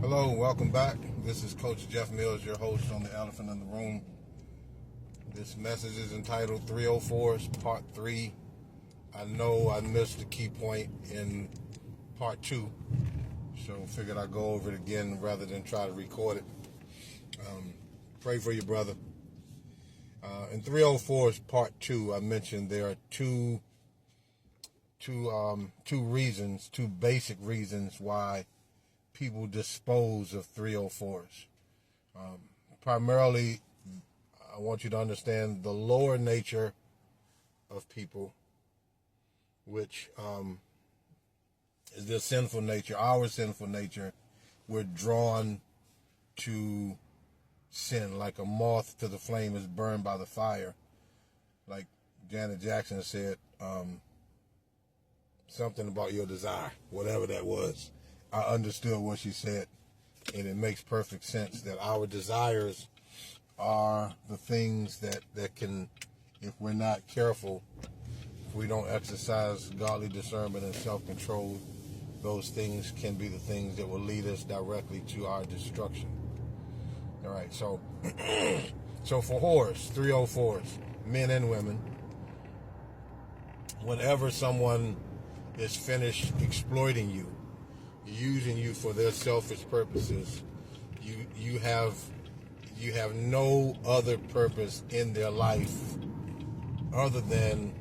Hello, welcome back. This is Coach Jeff Mills, your host on The Elephant in the Room. This message is entitled 304s Part 3. I know I missed the key point in Part 2, so figured I'd go over it again rather than try to record it. Pray for your brother. In 304s Part 2, I mentioned there are two reasons, two basic reasons why people dispose of 304s. Primarily, I want you to understand the lower nature of people, which is their sinful nature, our sinful nature. We're drawn to sin like a moth to the flame is burned by the fire. Like Janet Jackson said, something about your desire, whatever that was. I understood what she said, and it makes perfect sense that our desires are the things that can, if we're not careful, if we don't exercise godly discernment and self-control, those things can be the things that will lead us directly to our destruction. All right, so for whores, 304s, men and women, whenever someone is finished exploiting you, using you for their selfish purposes, you have no other purpose in their life other than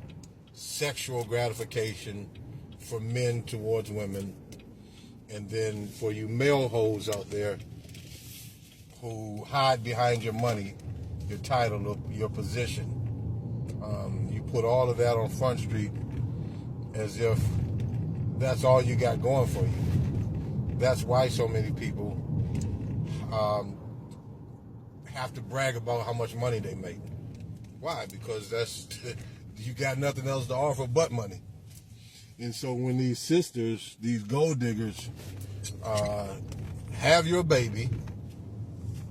sexual gratification for men towards women. And then for you male hoes out there who hide behind your money, your title, your position, you put all of that on Front Street as if that's all you got going for you. That's why so many people have to brag about how much money they make. Why? Because that's you got nothing else to offer but money. And so when these sisters, these gold diggers, have your baby,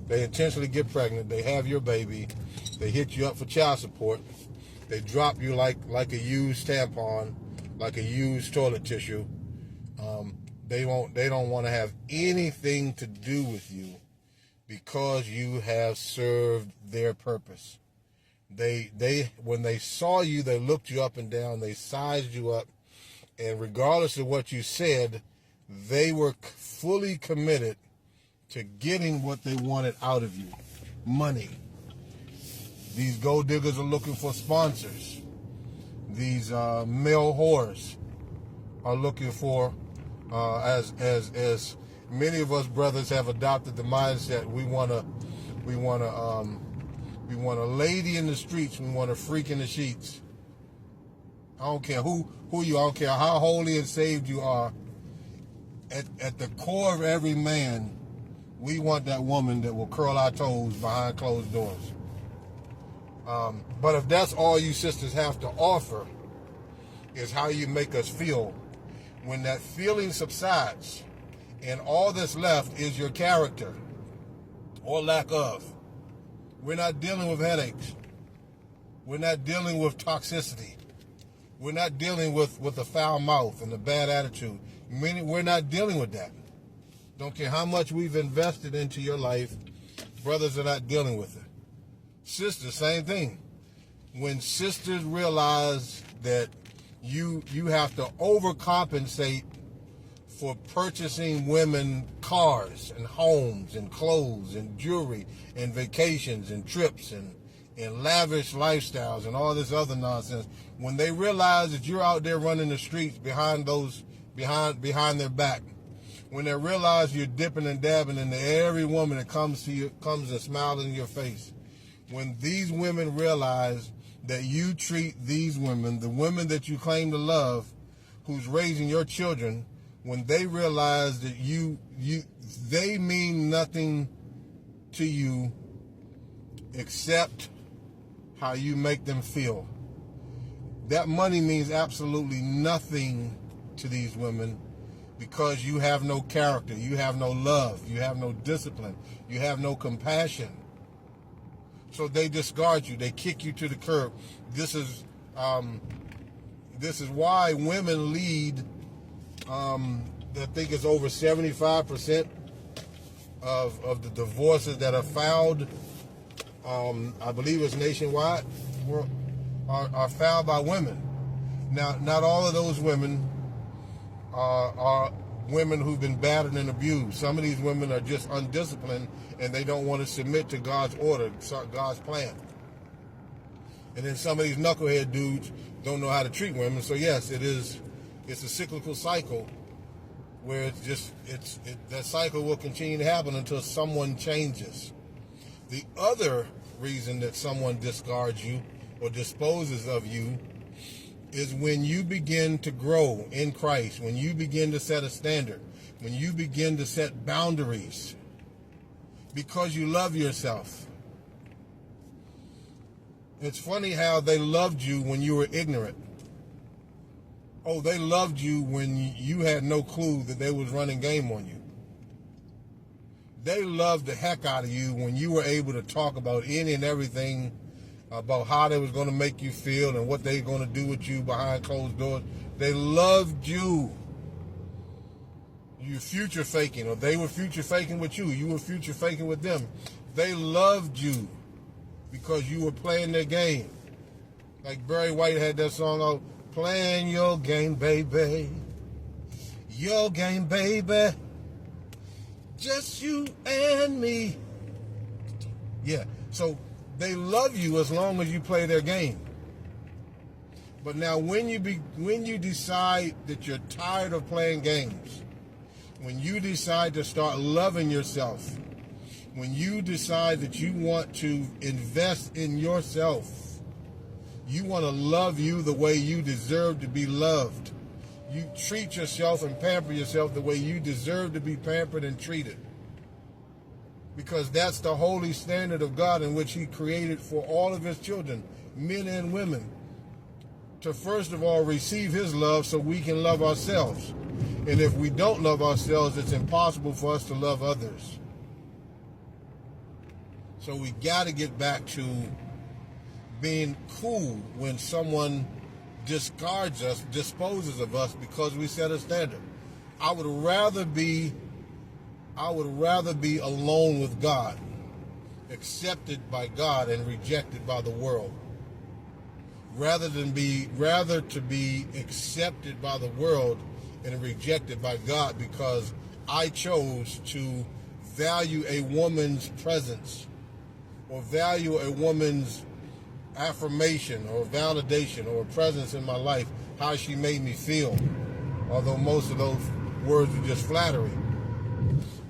they intentionally get pregnant, they have your baby, they hit you up for child support, they drop you like a used tampon, like a used toilet tissue. They don't want to have anything to do with you because you have served their purpose. They when they saw you, they looked you up and down, they sized you up, and regardless of what you said, they were fully committed to getting what they wanted out of you, money. These gold diggers are looking for sponsors. These male whores are looking for, as many of us brothers have adopted the mindset, we want a lady in the streets, we want a freak in the sheets. I don't care who you are, I don't care how holy and saved you are. At the core of every man, we want that woman that will curl our toes behind closed doors. But if that's all you sisters have to offer, is how you make us feel, when that feeling subsides and all that's left is your character or lack of. We're not dealing with headaches. We're not dealing with toxicity. We're not dealing with a foul mouth and a bad attitude. We're not dealing with that. Don't care how much we've invested into your life, brothers are not dealing with it. Sisters, same thing. When sisters realize that you have to overcompensate for purchasing women cars and homes and clothes and jewelry and vacations and trips and lavish lifestyles and all this other nonsense, when they realize that you're out there running the streets behind their back, when they realize you're dipping and dabbing into every woman that comes to you, comes and smiles in your face, when these women realize that you treat these women, the women that you claim to love, who's raising your children, when they realize that they mean nothing to you except how you make them feel. That money means absolutely nothing to these women because you have no character, you have no love, you have no discipline, you have no compassion. So they discard you. They kick you to the curb. This is why women lead. I think it's over 75% of the divorces that are filed, I believe it's nationwide, are filed by women. Now, not all of those women are women who've been battered and abused. Some of these women are just undisciplined and they don't want to submit to God's order, God's plan. And then some of these knucklehead dudes don't know how to treat women. So yes, it's a cyclical cycle where that cycle will continue to happen until someone changes. The other reason that someone discards you or disposes of you is when you begin to grow in Christ, when you begin to set a standard, when you begin to set boundaries because you love yourself. It's funny how they loved you when you were ignorant. Oh, they loved you when you had no clue that they was running game on you. They loved the heck out of you when you were able to talk about any and everything about how they was going to make you feel and what they were going to do with you behind closed doors. They loved you. You future faking, or they were future faking with you. You were future faking with them. They loved you because you were playing their game. Like Barry White had that song out, playing your game, baby. Your game, baby. Just you and me. Yeah, so they love you as long as you play their game. But now when you decide that you're tired of playing games, when you decide to start loving yourself, when you decide that you want to invest in yourself, you want to love you the way you deserve to be loved. You treat yourself and pamper yourself the way you deserve to be pampered and treated. Because that's the holy standard of God in which He created for all of His children, men and women, to first of all receive His love so we can love ourselves. And if we don't love ourselves, it's impossible for us to love others. So we got to get back to being cool when someone discards us, disposes of us because we set a standard. I would rather be alone with God, accepted by God and rejected by the world, rather to be accepted by the world and rejected by God because I chose to value a woman's presence or value a woman's affirmation or validation or presence in my life, how she made me feel, although most of those words are just flattery.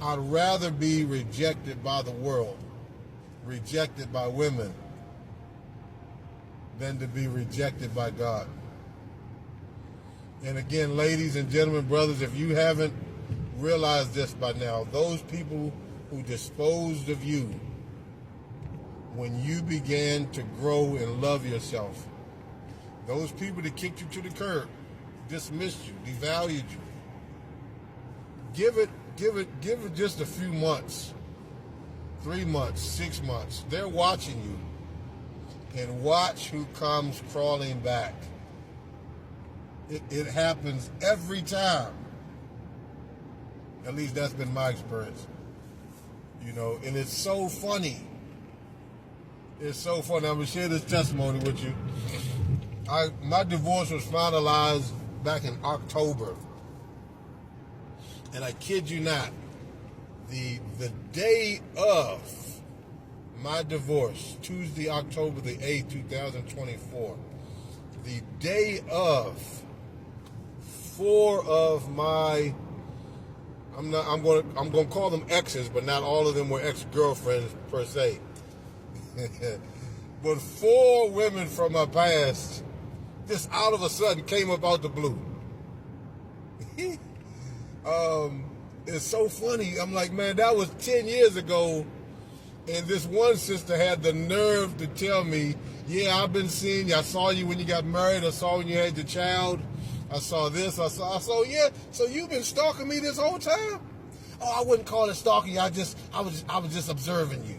I'd rather be rejected by the world, rejected by women, than to be rejected by God. And again, ladies and gentlemen, brothers, if you haven't realized this by now, those people who disposed of you when you began to grow and love yourself, those people that kicked you to the curb, dismissed you, devalued you, give it just a few months, 3 months, 6 months. They're watching you, and watch who comes crawling back. It happens every time. At least that's been my experience. You know, and it's so funny. It's so funny. I'm going to share this testimony with you. My divorce was finalized back in October. And I kid you not, the day of my divorce, Tuesday, October the 8th, 2024, the day of, 4 of my, I'm going to call them exes, but not all of them were ex-girlfriends per se. But 4 women from my past just out of a sudden came up out the blue. It's so funny. I'm like, man, that was 10 years ago. And this one sister had the nerve to tell me, yeah, I've been seeing you. I saw you when you got married. I saw when you had your child. I saw this. I saw, yeah. So you've been stalking me this whole time? Oh, I wouldn't call it stalking. I was just observing you.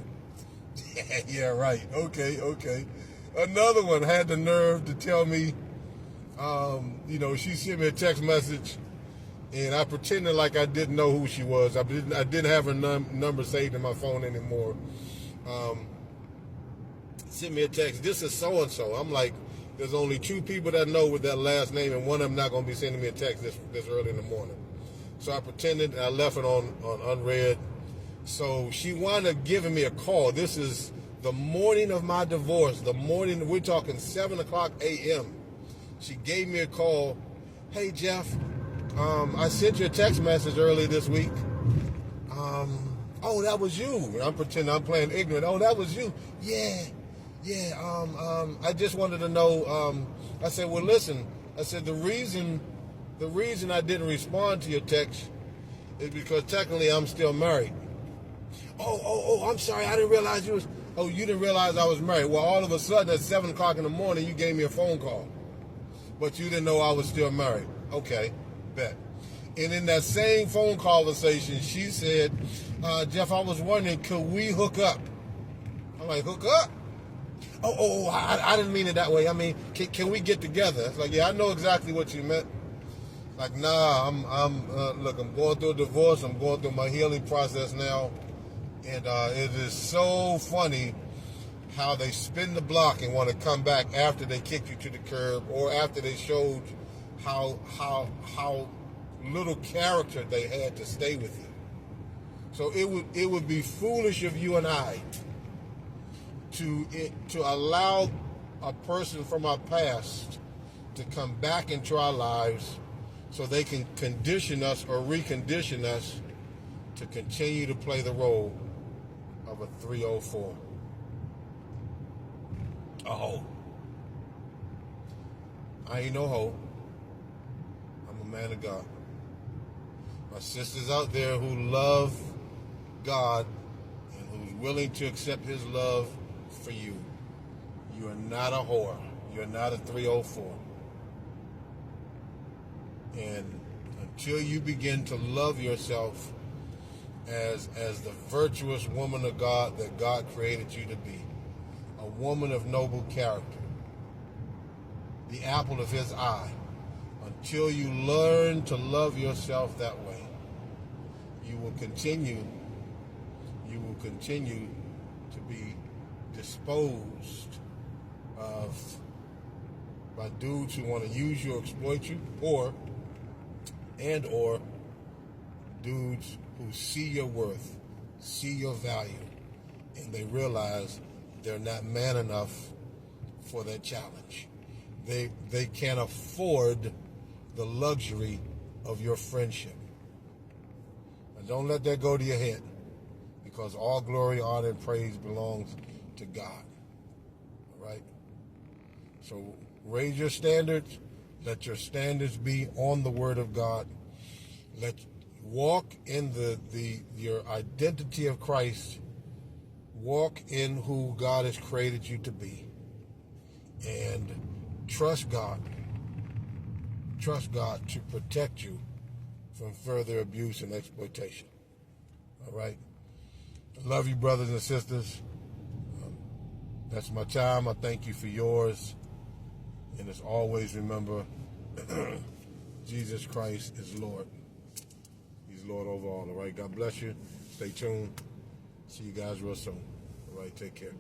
Yeah, right. Okay. Another one had the nerve to tell me, she sent me a text message And I pretended like I didn't know who she was. I didn't have her number saved in my phone anymore. Sent me a text. This is so and so. I'm like, there's only 2 people that know with that last name, and one of them not going to be sending me a text this early in the morning. So I pretended, and I left it on unread. So she wound up giving me a call. This is the morning of my divorce. The morning, we're talking 7 o'clock a.m. She gave me a call. Hey, Jeff, I sent you a text message earlier this week. Oh, that was you. I'm pretending I'm playing ignorant. Oh, that was you. Yeah. I just wanted to know. I said, well, listen. I said the reason I didn't respond to your text is because technically I'm still married. Oh, I'm sorry. I didn't realize you was. Oh, you didn't realize I was married. Well, all of a sudden at 7 o'clock in the morning, you gave me a phone call, but you didn't know I was still married. Okay, bet. And in that same phone conversation, she said, Jeff, I was wondering, could we hook up? I'm like, hook up? I didn't mean it that way. I mean, can we get together? It's like, yeah, I know exactly what you meant. Like, nah, look, I'm going through a divorce. I'm going through my healing process now. And it is so funny how they spin the block and want to come back after they kicked you to the curb or after they showed how little character they had to stay with you. So it would be foolish of you and I to allow a person from our past to come back into our lives so they can condition us or recondition us to continue to play the role of a 304. A hoe. I ain't no hoe. I'm a man of God. My sisters out there who love God and who's willing to accept his love for you, you are not a whore. You're not a 304. And until you begin to love yourself as the virtuous woman of God that God created you to be, a woman of noble character, the apple of his eye, until you learn to love yourself that way, you will continue to be disposed of by dudes who want to use you or exploit you, or dudes who see your worth, see your value, and they realize they're not man enough for that challenge. They can't afford the luxury of your friendship. And don't let that go to your head, because all glory, honor, and praise belongs to God. All right? So raise your standards. Let your standards be on the Word of God. Walk in your identity of Christ. Walk in who God has created you to be. And trust God. Trust God to protect you from further abuse and exploitation. All right? I love you, brothers and sisters. That's my time. I thank you for yours. And as always, remember, Jesus Christ is Lord. He's Lord over all right? God bless you. Stay tuned. See you guys real soon. All right, take care.